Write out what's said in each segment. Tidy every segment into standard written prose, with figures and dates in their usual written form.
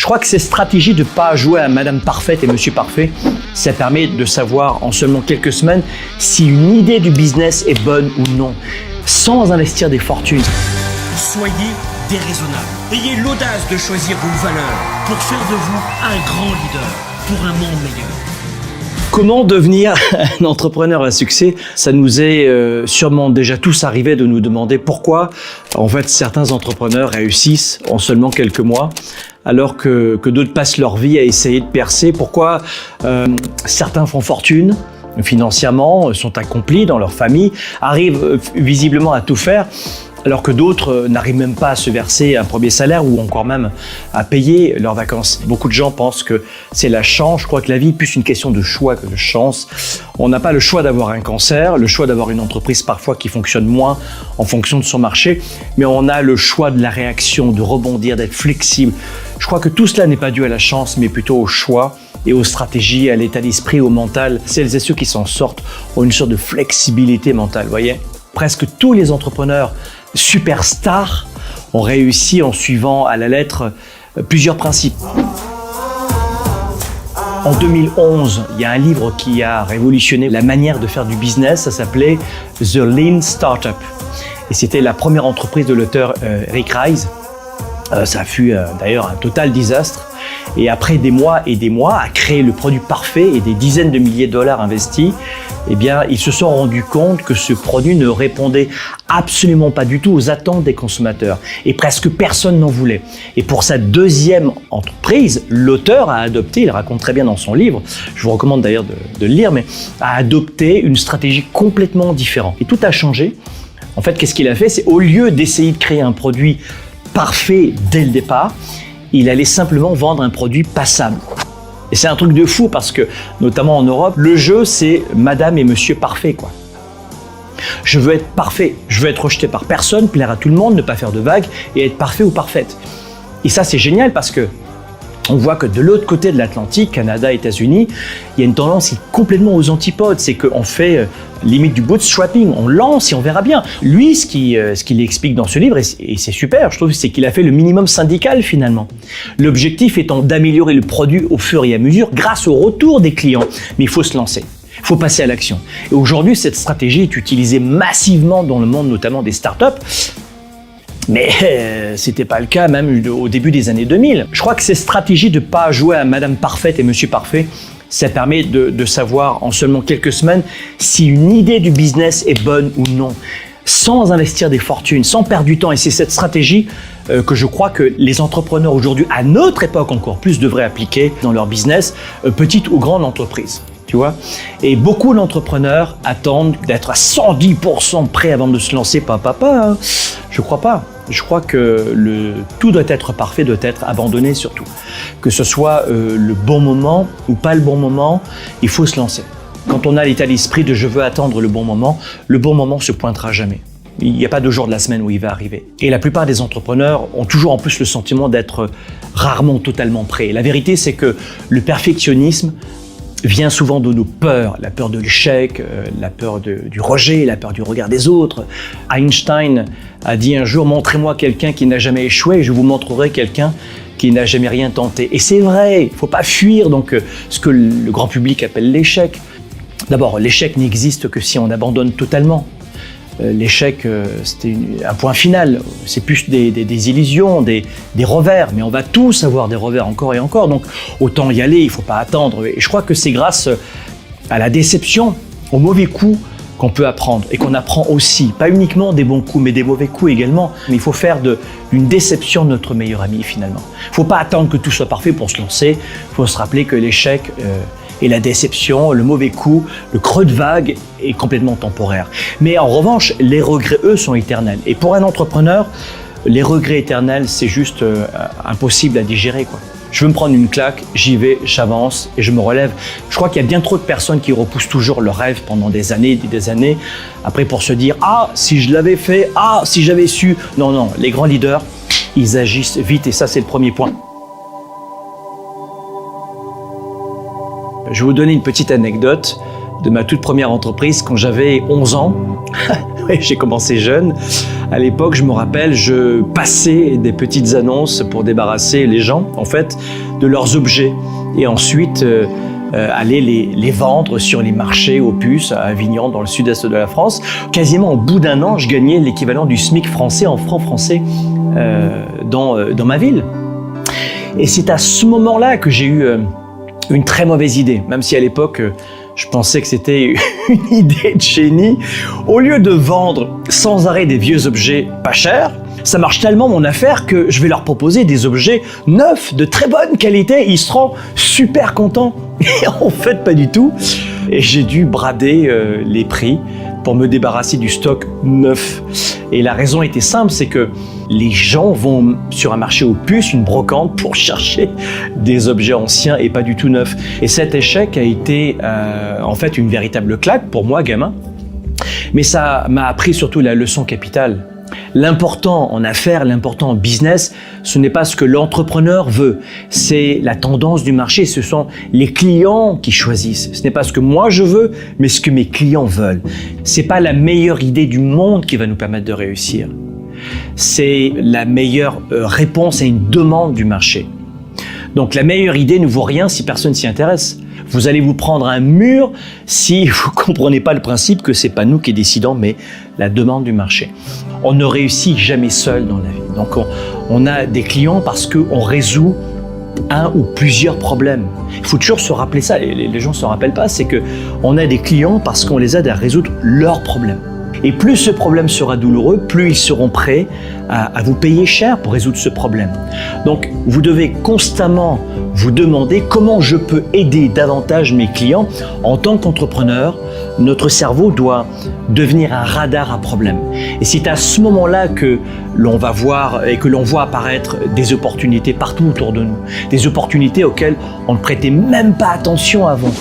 Je crois que ces stratégies de ne pas jouer à Madame Parfaite et Monsieur Parfait, ça permet de savoir en seulement quelques semaines si une idée du business est bonne ou non, sans investir des fortunes. Soyez déraisonnable. Ayez l'audace de choisir vos valeurs pour faire de vous un grand leader pour un monde meilleur. Comment devenir un entrepreneur à succès? Ça nous est sûrement déjà tous arrivé de nous demander pourquoi en fait certains entrepreneurs réussissent en seulement quelques mois alors que d'autres passent leur vie à essayer de percer. Pourquoi certains font fortune financièrement, sont accomplis dans leur famille, arrivent visiblement à tout faire, alors que d'autres n'arrivent même pas à se verser un premier salaire ou encore même à payer leurs vacances. Beaucoup de gens pensent que c'est la chance. Je crois que la vie est plus une question de choix que de chance. On n'a pas le choix d'avoir un cancer, le choix d'avoir une entreprise parfois qui fonctionne moins en fonction de son marché, mais on a le choix de la réaction, de rebondir, d'être flexible. Je crois que tout cela n'est pas dû à la chance, mais plutôt au choix et aux stratégies, à l'état d'esprit, au mental. Celles et ceux qui s'en sortent ont une sorte de flexibilité mentale, voyez. Presque tous les entrepreneurs superstars ont réussi en suivant à la lettre plusieurs principes. En 2011, il y a un livre qui a révolutionné la manière de faire du business, ça s'appelait The Lean Startup. Et c'était la première entreprise de l'auteur Rick Rice. Ça fut d'ailleurs un total désastre. Et après des mois et des mois à créer le produit parfait et des dizaines de milliers de dollars investis, eh bien, ils se sont rendus compte que ce produit ne répondait absolument pas du tout aux attentes des consommateurs. Et presque personne n'en voulait. Et pour sa deuxième entreprise, l'auteur a adopté, il raconte très bien dans son livre, je vous recommande d'ailleurs de le lire, mais a adopté une stratégie complètement différente. Et tout a changé. En fait, qu'est-ce qu'il a fait? C'est au lieu d'essayer de créer un produit parfait dès le départ, il allait simplement vendre un produit passable. Et c'est un truc de fou parce que, notamment en Europe, le jeu c'est Madame et Monsieur Parfait, quoi. Je veux être parfait, je veux être rejeté par personne, plaire à tout le monde, ne pas faire de vagues et être parfait ou parfaite. Et ça c'est génial parce que on voit que de l'autre côté de l'Atlantique, Canada, États-Unis, il y a une tendance qui est complètement aux antipodes. C'est qu'on fait limite du bootstrapping, on lance et on verra bien. Lui, ce qu'il explique dans ce livre, et c'est super, je trouve, c'est qu'il a fait le minimum syndical finalement. L'objectif étant d'améliorer le produit au fur et à mesure grâce au retour des clients. Mais il faut se lancer. Il faut passer à l'action. Et aujourd'hui, cette stratégie est utilisée massivement dans le monde, notamment des startups. Mais c'était pas le cas même au début des années 2000. Je crois que ces stratégies de pas jouer à Madame Parfaite et Monsieur Parfait, ça permet de savoir en seulement quelques semaines si une idée du business est bonne ou non, sans investir des fortunes, sans perdre du temps. Et c'est cette stratégie que je crois que les entrepreneurs aujourd'hui, à notre époque encore plus, devraient appliquer dans leur business, petite ou grande entreprise. Tu vois? Et beaucoup d'entrepreneurs attendent d'être à 110% prêts avant de se lancer. Hein. Je crois pas. Je crois que tout doit être parfait, doit être abandonné surtout. Que ce soit le bon moment ou pas le bon moment, il faut se lancer. Quand on a l'état d'esprit de je veux attendre le bon moment se pointera jamais. Il n'y a pas de jour de la semaine où il va arriver. Et la plupart des entrepreneurs ont toujours en plus le sentiment d'être rarement totalement prêts. La vérité, c'est que le perfectionnisme vient souvent de nos peurs, la peur de l'échec, la peur du rejet, la peur du regard des autres. Einstein a dit un jour « Montrez-moi quelqu'un qui n'a jamais échoué et je vous montrerai quelqu'un qui n'a jamais rien tenté ». Et c'est vrai, il ne faut pas fuir donc, ce que le grand public appelle l'échec. D'abord, l'échec n'existe que si on abandonne totalement. L'échec, c'était un point final. C'est plus des illusions, des revers. Mais on va tous avoir des revers encore et encore. Donc, autant y aller, il ne faut pas attendre. Et je crois que c'est grâce à la déception, aux mauvais coups, qu'on peut apprendre. Et qu'on apprend aussi, pas uniquement des bons coups, mais des mauvais coups également. Mais il faut faire d'une déception notre meilleur ami, finalement. Il ne faut pas attendre que tout soit parfait pour se lancer. Il faut se rappeler que l'échec et la déception, le mauvais coup, le creux de vague est complètement temporaire. Mais en revanche, les regrets, eux, sont éternels. Et pour un entrepreneur, les regrets éternels, c'est juste impossible à digérer, quoi. Je veux me prendre une claque, j'y vais, j'avance et je me relève. Je crois qu'il y a bien trop de personnes qui repoussent toujours leurs rêves pendant des années et des années. Après, pour se dire « Ah, si je l'avais fait, ah, si j'avais su ». Non, non, les grands leaders, ils agissent vite et ça, c'est le premier point. Je vais vous donner une petite anecdote de ma toute première entreprise quand j'avais 11 ans. Oui, j'ai commencé jeune. À l'époque, je me rappelle, je passais des petites annonces pour débarrasser les gens, en fait, de leurs objets. Et ensuite, aller les vendre sur les marchés aux puces à Avignon, dans le sud-est de la France. Quasiment au bout d'un an, je gagnais l'équivalent du SMIC français en francs français dans ma ville. Et c'est à ce moment-là que j'ai eu une très mauvaise idée, même si à l'époque, je pensais que c'était une idée de génie. Au lieu de vendre sans arrêt des vieux objets pas chers, ça marche tellement mon affaire que je vais leur proposer des objets neufs, de très bonne qualité. Ils seront super contents. Et en fait, pas du tout. Et j'ai dû brader les prix pour me débarrasser du stock neuf. Et la raison était simple, c'est que les gens vont sur un marché aux puces, une brocante, pour chercher des objets anciens et pas du tout neufs. Et cet échec a été en fait une véritable claque pour moi, gamin. Mais ça m'a appris surtout la leçon capitale. L'important en affaires, l'important en business, ce n'est pas ce que l'entrepreneur veut, c'est la tendance du marché, ce sont les clients qui choisissent. Ce n'est pas ce que moi je veux, mais ce que mes clients veulent. C'est pas la meilleure idée du monde qui va nous permettre de réussir. C'est la meilleure réponse à une demande du marché. Donc la meilleure idée ne vaut rien si personne s'y intéresse. Vous allez vous prendre un mur si vous ne comprenez pas le principe que c'est pas nous qui décidons, mais la demande du marché. On ne réussit jamais seul dans la vie. Donc on a des clients parce qu'on résout un ou plusieurs problèmes. Il faut toujours se rappeler ça, les gens ne se rappellent pas, c'est qu'on a des clients parce qu'on les aide à résoudre leurs problèmes. Et plus ce problème sera douloureux, plus ils seront prêts à vous payer cher pour résoudre ce problème. Donc, vous devez constamment vous demander comment je peux aider davantage mes clients. En tant qu'entrepreneur, notre cerveau doit devenir un radar à problème. Et c'est à ce moment-là que l'on va voir et que l'on voit apparaître des opportunités partout autour de nous. Des opportunités auxquelles on ne prêtait même pas attention avant.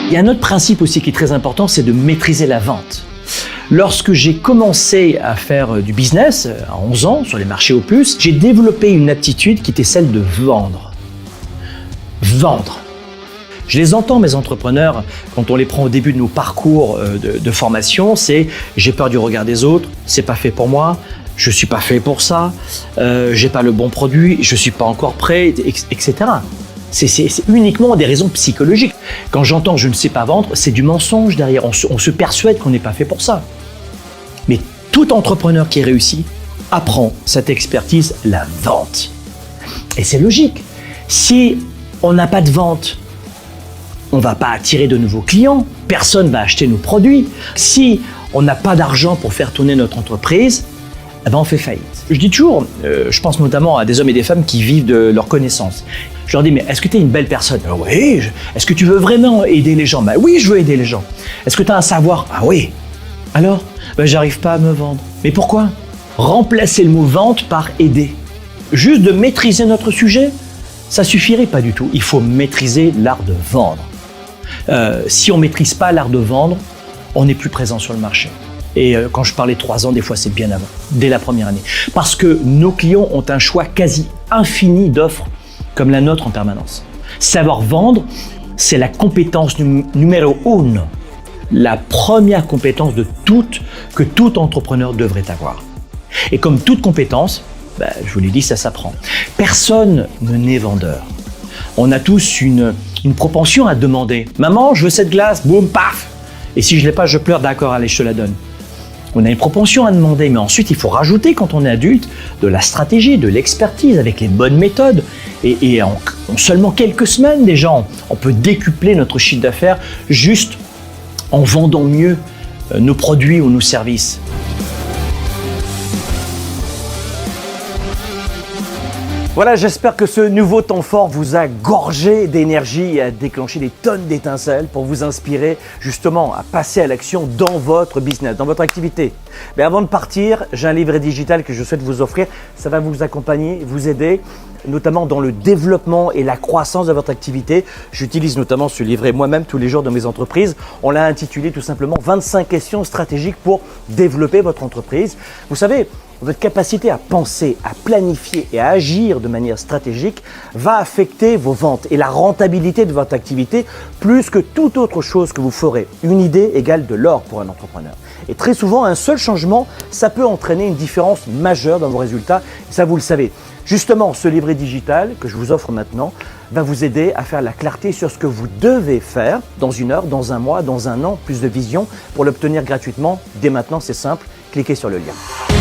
Il y a un autre principe aussi qui est très important, c'est de maîtriser la vente. Lorsque j'ai commencé à faire du business, à 11 ans, sur les marchés aux puces, j'ai développé une aptitude qui était celle de vendre. Vendre. Je les entends, mes entrepreneurs, quand on les prend au début de nos parcours de formation, c'est « j'ai peur du regard des autres, c'est pas fait pour moi, je suis pas fait pour ça, j'ai pas le bon produit, je suis pas encore prêt, etc. » C'est uniquement des raisons psychologiques. Quand j'entends « je ne sais pas vendre », c'est du mensonge derrière. On se persuade qu'on n'est pas fait pour ça. Mais tout entrepreneur qui réussit apprend cette expertise, la vente. Et c'est logique. Si on n'a pas de vente, on ne va pas attirer de nouveaux clients, personne ne va acheter nos produits. Si on n'a pas d'argent pour faire tourner notre entreprise, eh ben on fait faillite. Je dis toujours, je pense notamment à des hommes et des femmes qui vivent de leur connaissance. Je leur dis, mais est-ce que tu es une belle personne? Oui. Est-ce que tu veux vraiment aider les gens? Ben oui, je veux aider les gens. Est-ce que tu as un savoir? Ah oui. Alors? Ben j'arrive pas à me vendre. Mais pourquoi? Remplacer le mot vente par aider. Juste de maîtriser notre sujet, ça suffirait pas du tout. Il faut maîtriser l'art de vendre. Si on maîtrise pas l'art de vendre, on n'est plus présent sur le marché. Et quand je parlais 3 ans, des fois c'est bien avant, dès la première année. Parce que nos clients ont un choix quasi infini d'offres comme la nôtre en permanence. Savoir vendre, c'est la compétence numéro 1, la première compétence que tout entrepreneur devrait avoir. Et comme toute compétence, je vous l'ai dit, ça s'apprend. Personne ne naît vendeur. On a tous une propension à demander « Maman, je veux cette glace, boum, paf !» Et si je ne l'ai pas, je pleure, d'accord, allez, je te la donne. On a une propension à demander, mais ensuite il faut rajouter, quand on est adulte, de la stratégie, de l'expertise avec les bonnes méthodes. Et en seulement quelques semaines déjà, on peut décupler notre chiffre d'affaires juste en vendant mieux nos produits ou nos services. Voilà, j'espère que ce nouveau temps fort vous a gorgé d'énergie et a déclenché des tonnes d'étincelles pour vous inspirer justement à passer à l'action dans votre business, dans votre activité. Mais avant de partir, j'ai un livret digital que je souhaite vous offrir. Ça va vous accompagner, vous aider, notamment dans le développement et la croissance de votre activité. J'utilise notamment ce livret moi-même tous les jours dans mes entreprises. On l'a intitulé tout simplement 25 questions stratégiques pour développer votre entreprise. Vous savez, votre capacité à penser, à planifier et à agir de manière stratégique va affecter vos ventes et la rentabilité de votre activité plus que toute autre chose que vous ferez. Une idée égale de l'or pour un entrepreneur. Et très souvent, un seul changement, ça peut entraîner une différence majeure dans vos résultats. Et ça, vous le savez. Justement, ce livret digital que je vous offre maintenant va vous aider à faire la clarté sur ce que vous devez faire dans une heure, dans un mois, dans un an, plus de vision. Pour l'obtenir gratuitement, dès maintenant, c'est simple, cliquez sur le lien.